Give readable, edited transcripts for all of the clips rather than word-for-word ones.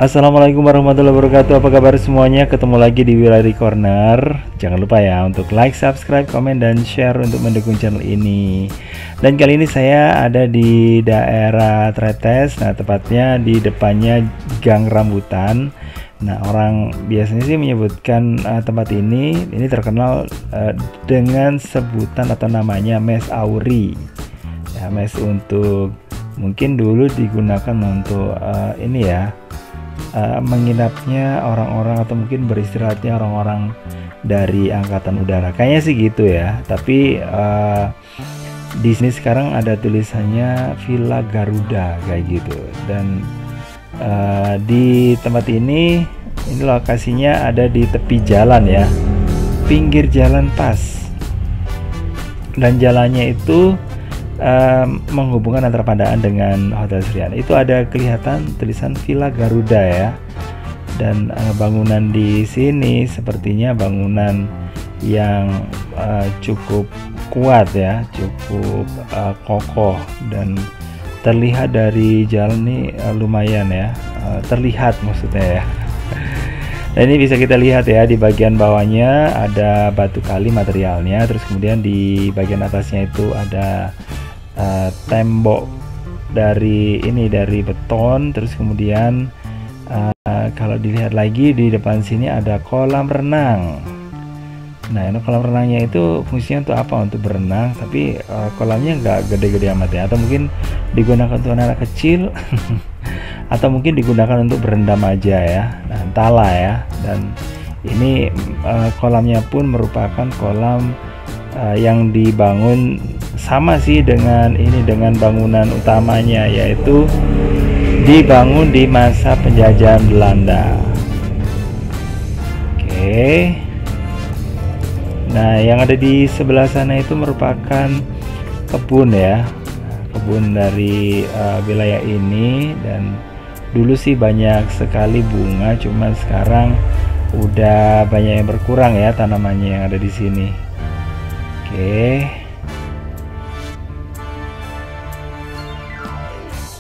Assalamualaikum warahmatullahi wabarakatuh. Apa kabar semuanya? Ketemu lagi di Wilary Corner. Jangan lupa ya untuk like, subscribe, komen, dan share untuk mendukung channel ini. Dan kali ini saya ada di daerah Tretes. Nah, tepatnya di depannya Gang Rambutan. Nah, orang biasanya sih menyebutkan tempat ini terkenal dengan sebutan atau namanya Mes Auri. Ya, mes untuk mungkin dulu digunakan untuk ini ya. Menginapnya orang-orang atau mungkin beristirahatnya orang-orang dari angkatan udara, kayaknya sih gitu ya. Tapi di sini sekarang ada tulisannya Villa Garuda kayak gitu. Dan di tempat ini lokasinya ada di tepi jalan ya, pinggir jalan pas, dan jalannya itu menghubungkan antara Pandaan dengan Hotel Srian. Itu ada kelihatan tulisan Villa Garuda ya. Dan bangunan di sini sepertinya bangunan yang cukup kuat ya, cukup kokoh, dan terlihat dari jalan ini lumayan ya, terlihat maksudnya ya. Dan ini bisa kita lihat ya, di bagian bawahnya ada batu kali materialnya, terus kemudian di bagian atasnya itu ada tembok dari beton, terus kemudian kalau dilihat lagi di depan sini ada kolam renang. Nah, ini kolam renangnya itu fungsinya untuk apa? Untuk berenang, tapi kolamnya nggak gede-gede amat ya, atau mungkin digunakan untuk anak kecil atau mungkin digunakan untuk berendam aja ya. Nah, entahlah ya. Dan ini kolamnya pun merupakan kolam yang dibangun sama sih dengan bangunan utamanya, yaitu dibangun di masa penjajahan Belanda. Oke. Nah, yang ada di sebelah sana itu merupakan kebun ya, kebun dari wilayah ini. Dan dulu sih banyak sekali bunga, cuma sekarang udah banyak yang berkurang ya tanamannya yang ada di sini. Oke.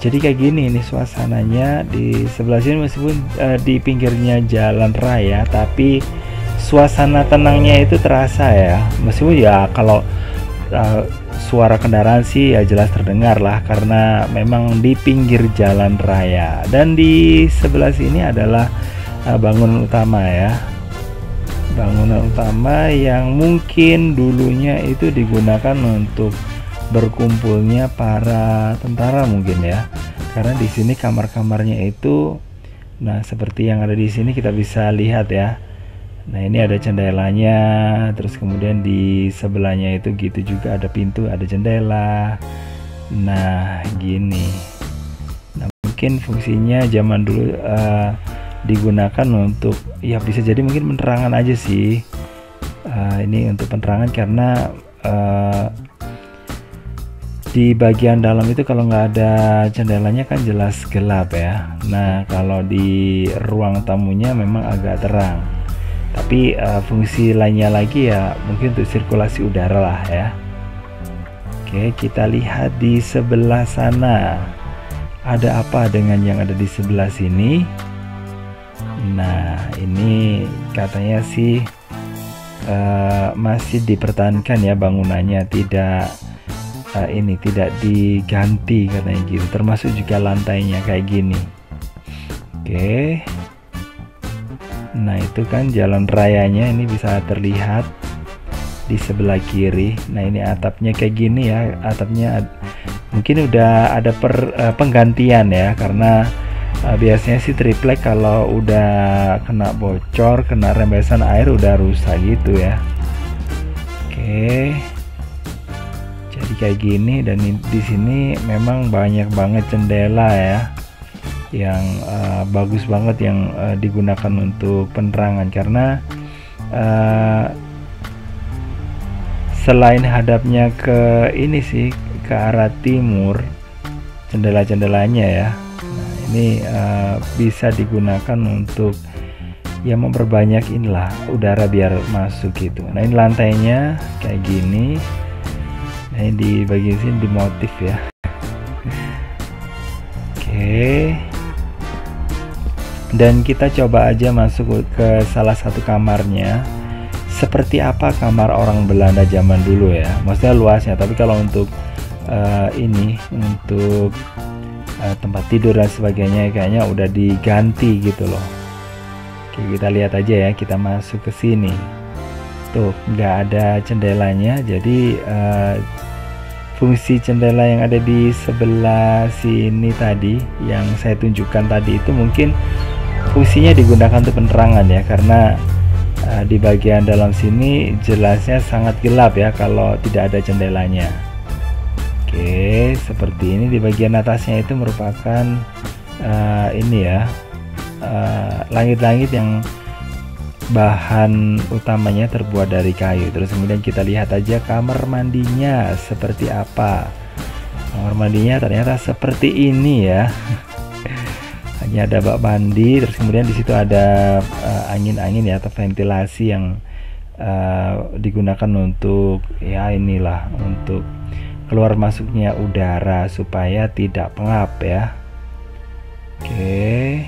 Jadi kayak gini nih suasananya di sebelah sini, meskipun di pinggirnya jalan raya, tapi suasana tenangnya itu terasa ya. Meskipun ya kalau suara kendaraan sih ya jelas terdengar lah, karena memang di pinggir jalan raya. Dan di sebelah sini adalah bangunan utama ya, bangunan utama yang mungkin dulunya itu digunakan untuk berkumpulnya para tentara mungkin ya, karena di sini kamar-kamarnya itu, nah seperti yang ada di sini kita bisa lihat ya. Nah, ini ada jendelanya, terus kemudian di sebelahnya itu gitu juga ada pintu, ada jendela. Nah, gini. Nah, mungkin fungsinya zaman dulu digunakan untuk ya bisa jadi mungkin penerangan aja sih. Ini untuk penerangan karena di bagian dalam itu kalau nggak ada jendelanya kan jelas gelap ya. Nah, kalau di ruang tamunya memang agak terang. Tapi fungsi lainnya lagi ya mungkin untuk sirkulasi udara lah ya. Oke, kita lihat di sebelah sana. Ada apa dengan yang ada di sebelah sini? Nah, ini katanya sih masih dipertahankan ya bangunannya, tidak tidak diganti katanya gitu, termasuk juga lantainya kayak gini. Oke. Nah, itu kan jalan rayanya ini bisa terlihat di sebelah kiri. Nah, ini atapnya kayak gini ya, atapnya mungkin udah ada penggantian ya, karena biasanya sih triplek kalau udah kena bocor, kena rembesan air udah rusak gitu ya. Oke. Jadi kayak gini, dan di sini memang banyak banget jendela ya, yang bagus banget yang digunakan untuk penerangan, karena selain hadapnya ke ini sih, ke arah timur jendela-jendelanya ya. Nah, ini bisa digunakan untuk ya memperbanyak inilah udara biar masuk gitu. Nah, ini lantainya kayak gini. Nah, ini di bagian sini di motif ya. Oke. Dan kita coba aja masuk ke salah satu kamarnya. Seperti apa kamar orang Belanda zaman dulu ya, maksudnya luasnya. Tapi kalau untuk ini untuk tempat tidur dan sebagainya kayaknya udah diganti gitu loh. Oke, kita lihat aja ya, kita masuk ke sini. Tuh, nggak ada jendelanya, jadi fungsi jendela yang ada di sebelah sini tadi yang saya tunjukkan tadi itu mungkin fungsinya digunakan untuk penerangan ya, karena di bagian dalam sini jelasnya sangat gelap ya kalau tidak ada jendelanya. Oke, seperti ini. Di bagian atasnya itu merupakan ini ya, langit-langit yang bahan utamanya terbuat dari kayu. Terus kemudian kita lihat aja kamar mandinya seperti apa. Kamar mandinya ternyata seperti ini ya. Hanya ada bak mandi, terus kemudian di situ ada angin-angin ya, atau ventilasi yang digunakan untuk ya inilah, untuk keluar masuknya udara supaya tidak pengap ya. Oke.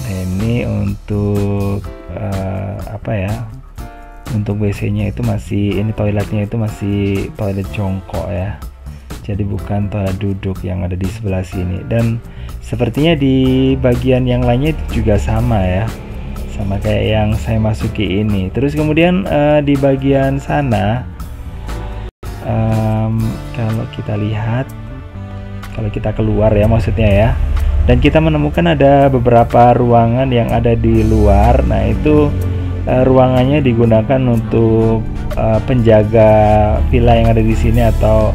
Nah, ini untuk apa ya, untuk WC-nya itu masih, ini toiletnya itu masih toilet jongkok ya, jadi bukan toilet duduk yang ada di sebelah sini. Dan sepertinya di bagian yang lainnya juga sama ya, sama kayak yang saya masuki ini. Terus kemudian di bagian sana kalau kita lihat, kalau kita keluar ya maksudnya ya, dan kita menemukan ada beberapa ruangan yang ada di luar. Nah itu ruangannya digunakan untuk penjaga villa yang ada di sini, atau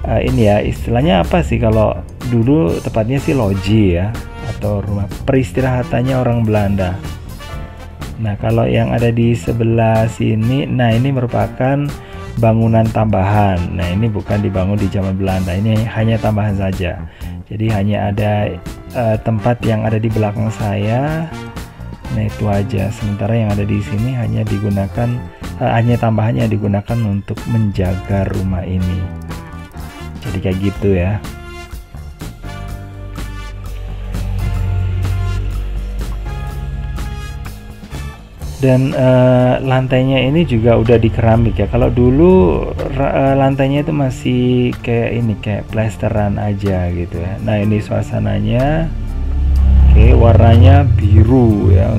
ini ya, istilahnya apa sih kalau dulu, tepatnya sih loji ya, atau rumah peristirahatannya orang Belanda. Nah kalau yang ada di sebelah sini, nah ini merupakan bangunan tambahan. Nah ini bukan dibangun di zaman Belanda, ini hanya tambahan saja. Jadi hanya ada tempat yang ada di belakang saya. Nah itu aja. Sementara yang ada di sini hanya digunakan, hanya tambahannya digunakan untuk menjaga rumah ini. Jadi kayak gitu ya. Dan lantainya ini juga udah di keramik ya. Kalau dulu lantainya itu masih kayak ini, kayak plesteran aja gitu ya. Nah ini suasananya. Oke, warnanya biru ya.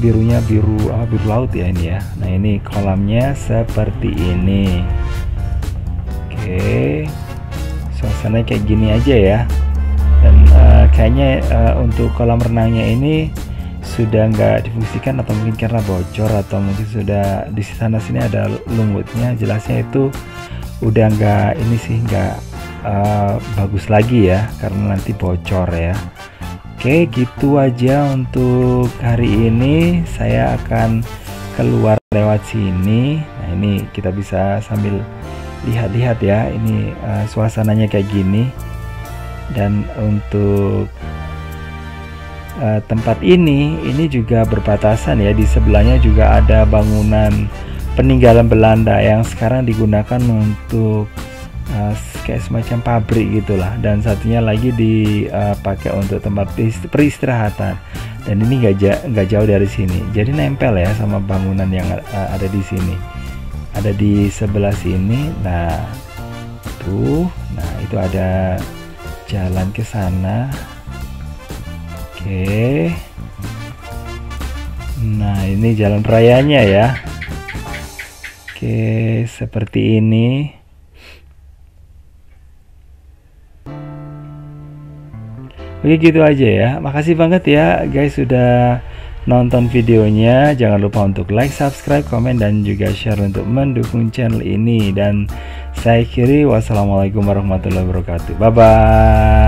Birunya biru laut ya ini ya. Nah ini kolamnya seperti ini. Oke, suasananya kayak gini aja ya. Dan kayaknya untuk kolam renangnya ini sudah nggak difungsikan, atau mungkin karena bocor, atau mungkin sudah di sana sini ada lumutnya. Jelasnya itu udah nggak ini sih, nggak bagus lagi ya, karena nanti bocor ya. Oke, gitu aja untuk hari ini. Saya akan keluar lewat sini. Nah ini kita bisa sambil lihat-lihat ya, ini suasananya kayak gini. Dan untuk tempat ini juga berbatasan ya, di sebelahnya juga ada bangunan peninggalan Belanda yang sekarang digunakan untuk kayak semacam pabrik gitulah, dan satunya lagi dipakai untuk tempat peristirahatan. Dan ini nggak jauh dari sini, jadi nempel ya sama bangunan yang ada di sini, ada di sebelah sini. Nah tuh, nah itu ada jalan ke sana. Oke, nah ini jalan rayanya ya. Oke, seperti ini. Oke, gitu aja ya. Makasih banget ya guys sudah nonton videonya. Jangan lupa untuk like, subscribe, komen, dan juga share untuk mendukung channel ini. Dan saya akhiri, wassalamualaikum warahmatullahi wabarakatuh. Bye bye.